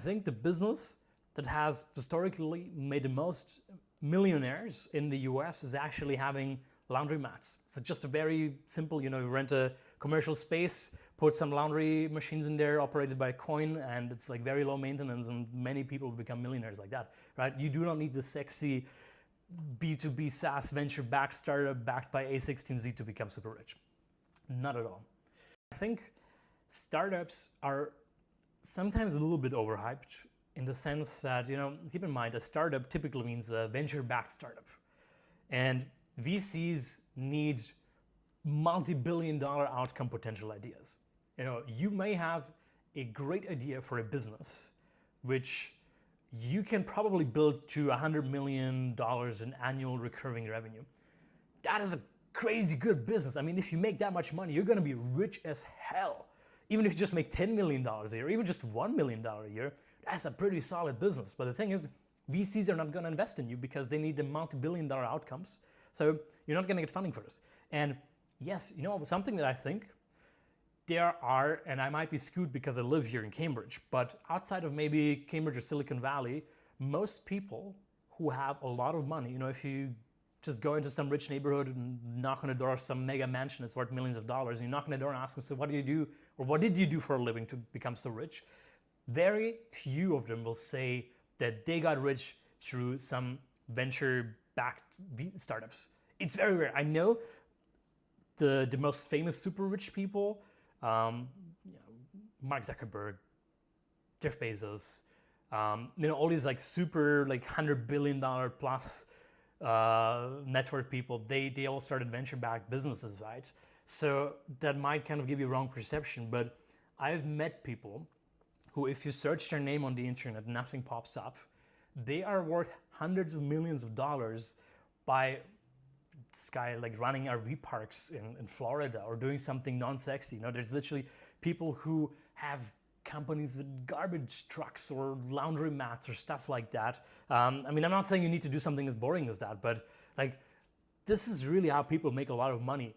I think the business that has historically made the most millionaires in the US is actually having laundromats. It's just a very simple, you rent a commercial space, put some laundry machines in there operated by a coin, and it's like very low maintenance, and many people become millionaires like that, right? You do not need the sexy B2B SaaS venture-backed startup backed by A16Z to become super rich. Not at all. I think startups are sometimes a little bit overhyped in the sense that, keep in mind, a startup typically means a venture-backed startup. And VCs need multi-billion-dollar outcome potential ideas. You may have a great idea for a business, which you can probably build to $100 million in annual recurring revenue. That is a crazy good business. I mean, if you make that much money, you're going to be rich as hell. Even if you just make $10 million a year, even just $1 million a year, that's a pretty solid business. But the thing is, VCs are not going to invest in you because they need the multi-billion-dollar outcomes. So you're not going to get funding for this. And yes, something that I think there are, and I might be skewed because I live here in Cambridge, but outside of maybe Cambridge or Silicon Valley, most people who have a lot of money, if you just go into some rich neighborhood and knock on the door of some mega mansion that's worth millions of dollars, and you knock on the door and ask them, so what do you do, or what did you do for a living to become so rich? Very few of them will say that they got rich through some venture-backed startups. It's very rare. I know the most famous super rich people, Mark Zuckerberg, Jeff Bezos, all these like super like $100 billion plus network people, they all started venture-backed businesses, right? So that might kind of give you a wrong perception, but I've met people who, if you search their name on the internet, nothing pops up. They are worth hundreds of millions of dollars by this guy like running RV parks in Florida or doing something non-sexy. There's literally people who have companies with garbage trucks or laundry mats or stuff like that. I'm not saying you need to do something as boring as that, but like this is really how people make a lot of money.